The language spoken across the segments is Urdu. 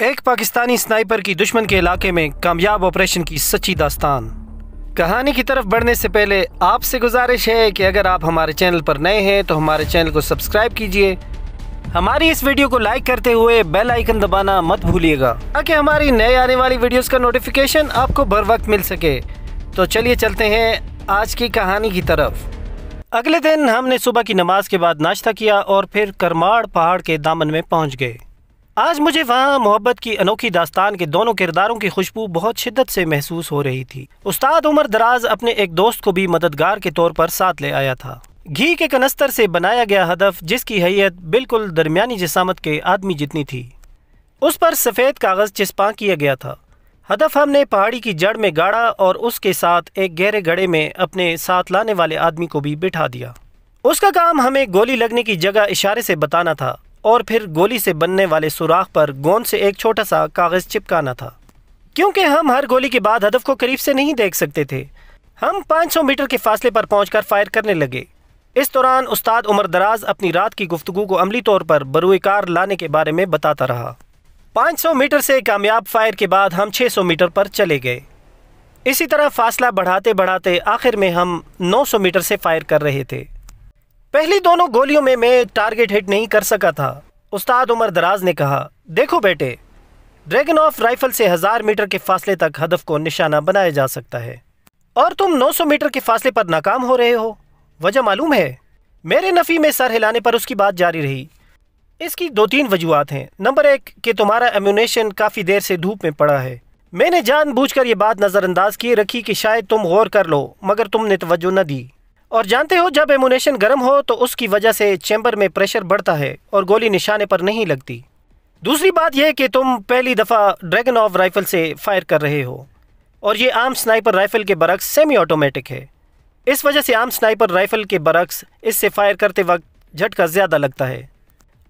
ایک پاکستانی سنائپر کی دشمن کے علاقے میں کامیاب آپریشن کی سچی داستان۔ کہانی کی طرف بڑھنے سے پہلے آپ سے گزارش ہے کہ اگر آپ ہمارے چینل پر نئے ہیں تو ہمارے چینل کو سبسکرائب کیجئے، ہماری اس ویڈیو کو لائک کرتے ہوئے بیل آئیکن دبانا مت بھولیے گا تاکہ ہماری نئے آنے والی ویڈیوز کا نوٹیفیکیشن آپ کو بر وقت مل سکے۔ تو چلیے چلتے ہیں آج کی کہانی کی طرف۔ اگلے دن ہم نے صبح کی نماز کے بعد ناشتہ کیا اور پھر کرماڑ پہاڑ کے دامن میں پہنچ گئے۔ آج مجھے وہاں محبت کی انوکھی داستان کے دونوں کرداروں کی خوشبو بہت شدت سے محسوس ہو رہی تھی۔ استاد عمر دراز اپنے ایک دوست کو بھی مددگار کے طور پر ساتھ لے آیا تھا۔ گھی کے کنستر سے بنایا گیا ہدف، جس کی ہیئت بالکل درمیانی جسامت کے آدمی جتنی تھی، اس پر سفید کاغذ چسپاں کیا گیا تھا۔ ہدف ہم نے پہاڑی کی جڑ میں گاڑا اور اس کے ساتھ ایک گہرے گڑھے میں اپنے ساتھ لانے والے آدمی کو بھی بٹھا دیا۔ اس کا کام ہمیں گولی لگنے کی جگہ اشارے سے بتانا تھا اور پھر گولی سے بننے والے سوراخ پر گوند سے ایک چھوٹا سا کاغذ چپکانا تھا۔ کیونکہ ہم ہر گولی کے بعد ہدف کو قریب سے نہیں دیکھ سکتے تھے، ہم 500 میٹر کے فاصلے پر پہنچ کر فائر کرنے لگے۔ اس دوران استاد عمر دراز اپنی رات کی گفتگو کو عملی طور پر بروئے کار لانے کے بارے میں بتاتا رہا۔ 500 میٹر سے کامیاب فائر کے بعد ہم 600 میٹر پر چلے گئے۔ اسی طرح فاصلہ بڑھاتے بڑھاتے آخر میں ہم 900 میٹر سے فائر کر رہے تھے۔ پہلی دونوں گولیوں میں ٹارگٹ ہٹ نہیں کر سکا تھا۔ استاد عمر دراز نے کہا، دیکھو بیٹے، ڈریگن آف رائفل سے 1000 میٹر کے فاصلے تک ہدف کو نشانہ بنایا جا سکتا ہے، اور تم 900 میٹر کے فاصلے پر ناکام ہو رہے ہو۔ وجہ معلوم ہے؟ میرے نفی میں سر ہلانے پر اس کی بات جاری رہی۔ اس کی 2-3 وجوہات ہیں۔ نمبر 1 کہ تمہارا ایمونیشن کافی دیر سے دھوپ میں پڑا ہے۔ میں نے جان بوجھ کر یہ بات نظر انداز کیے رکھی کہ شاید تم غور کر لو، مگر تم نے توجہ نہ دی۔ اور جانتے ہو جب ایمونیشن گرم ہو تو اس کی وجہ سے چیمبر میں پریشر بڑھتا ہے اور گولی نشانے پر نہیں لگتی۔ دوسری بات یہ کہ تم پہلی دفعہ ڈریگن آف رائفل سے فائر کر رہے ہو، اور یہ عام سنائپر رائفل کے برعکس سیمی آٹومیٹک ہے۔ اس وجہ سے عام سنائپر رائفل کے برعکس اس سے فائر کرتے وقت جھٹکا زیادہ لگتا ہے،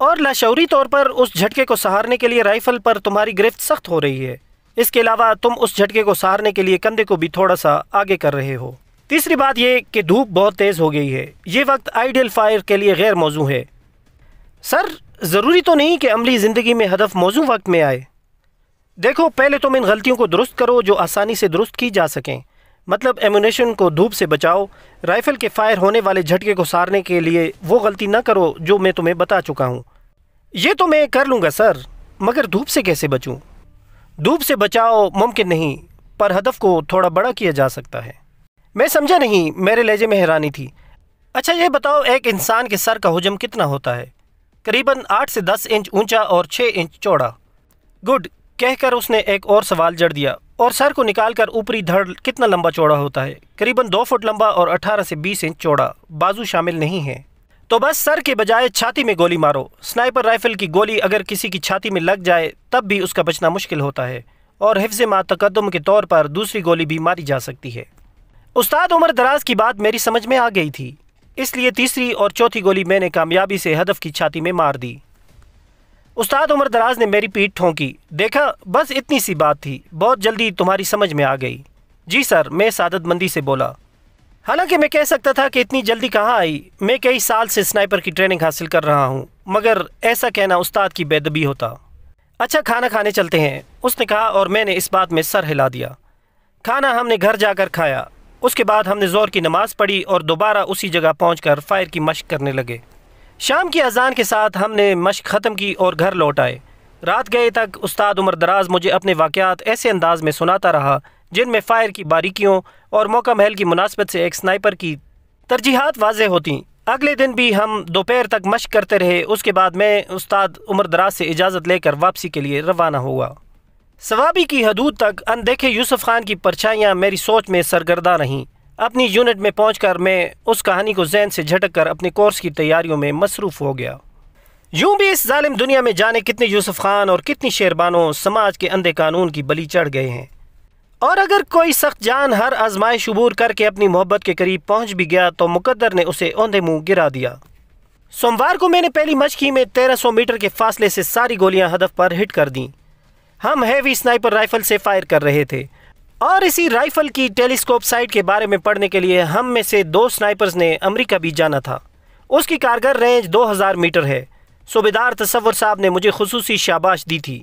اور لاشعوری طور پر اس جھٹکے کو سہارنے کے لیے رائفل پر تمہاری گرفت سخت ہو رہی ہے۔ اس کے علاوہ تم اس جھٹکے کو سہارنے کے لیے کندھے کو بھی تھوڑا سا آگے کر رہے ہو۔ تیسری بات یہ کہ دھوپ بہت تیز ہو گئی ہے۔ یہ وقت آئیڈیل فائر کے لیے غیر موزوں ہے۔ سر، ضروری تو نہیں کہ عملی زندگی میں ہدف موزوں وقت میں آئے۔ دیکھو، پہلے تم ان غلطیوں کو درست کرو جو آسانی سے درست کی جا سکیں۔ مطلب ایمونیشن کو دھوپ سے بچاؤ، رائفل کے فائر ہونے والے جھٹکے کو سہارنے کے لیے وہ غلطی نہ کرو جو میں تمہیں بتا چکا ہوں۔ یہ تو میں کر لوں گا سر، مگر دھوپ سے کیسے بچوں؟ دھوپ سے بچاؤ ممکن نہیں، پر ہدف کو تھوڑا بڑا کیا جا سکتا ہے۔ میں سمجھا نہیں، میرے لہجے میں حیرانی تھی۔ اچھا یہ بتاؤ، ایک انسان کے سر کا حجم کتنا ہوتا ہے؟ قریباً 8 سے 10 انچ اونچا اور 6 انچ چوڑا۔ گڈ، کہہ کر اس نے ایک اور سوال جڑ دیا، اور سر کو نکال کر اوپری دھڑ کتنا لمبا چوڑا ہوتا ہے؟ قریباً 2 فٹ لمبا اور 18 سے 20 انچ چوڑا، بازو شامل نہیں ہے۔ تو بس سر کے بجائے چھاتی میں گولی مارو۔ سنائپر رائفل کی گولی اگر کسی کی چھاتی میں لگ جائے تب بھی اس کا بچنا مشکل ہوتا ہے، اور حفظ ما تقدم کے طور پر دوسری گولی بھی ماری جا سکتی ہے۔ استاد عمر دراز کی بات میری سمجھ میں آ گئی تھی، اس لیے تیسری اور چوتھی گولی میں نے کامیابی سے ہدف کی چھاتی میں مار دی۔ استاد عمر دراز نے میری پیٹھ ٹھونکی۔ دیکھا، بس اتنی سی بات تھی، بہت جلدی تمہاری سمجھ میں آ گئی۔ جی سر، میں سعادت مندی سے بولا۔ حالانکہ میں کہہ سکتا تھا کہ اتنی جلدی کہاں آئی، میں کئی سال سے سنائپر کی ٹریننگ حاصل کر رہا ہوں، مگر ایسا کہنا استاد کی بے ادبی ہوتا۔ اچھا کھانا کھانے چلتے ہیں، اس نے کہا، اور میں نے اس بات میں سر ہلا دیا۔ کھانا ہم نے گھر جا کر کھایا۔ اس کے بعد ہم نے ظہر کی نماز پڑھی اور دوبارہ اسی جگہ پہنچ کر فائر کی مشق کرنے لگے۔ شام کی اذان کے ساتھ ہم نے مشق ختم کی اور گھر لوٹ آئے۔ رات گئے تک استاد عمر دراز مجھے اپنے واقعات ایسے انداز میں سناتا رہا جن میں فائر کی باریکیوں اور موقع محل کی مناسبت سے ایک سنائپر کی ترجیحات واضح ہوتیں۔ اگلے دن بھی ہم دوپہر تک مشق کرتے رہے۔ اس کے بعد میں استاد عمر دراز سے اجازت لے کر واپسی کے لیے روانہ ہوا۔ ثوابی کی حدود تک اندیکھے یوسف خان کی پرچھائیاں میری سوچ میں سرگرداں رہیں۔ اپنی یونٹ میں پہنچ کر میں اس کہانی کو ذہن سے جھٹک کر اپنے کورس کی تیاریوں میں مصروف ہو گیا۔ یوں بھی اس ظالم دنیا میں جانے کتنے یوسف خان اور کتنی شیربانوں سماج کے اندھے قانون کی بلی چڑھ گئے ہیں، اور اگر کوئی سخت جان ہر آزمائش عبور کر کے اپنی محبت کے قریب پہنچ بھی گیا تو مقدر نے اسے اوندھے منہ گرا دیا۔ سوموار کو میں نے پہلی مشق ہی میں 1300 میٹر کے فاصلے سے ساری گولیاں ہدف پر ہٹ کر دیں۔ ہم ہیوی سنائپر رائفل سے فائر کر رہے تھے، اور اسی رائفل کی ٹیلیسکوپ سائٹ کے بارے میں پڑھنے کے لیے ہم میں سے 2 سنائپرز نے امریکہ بھی جانا تھا۔ اس کی کارگر رینج 2000 میٹر ہے۔ صوبیدار تصور صاحب نے مجھے خصوصی شاباش دی تھی۔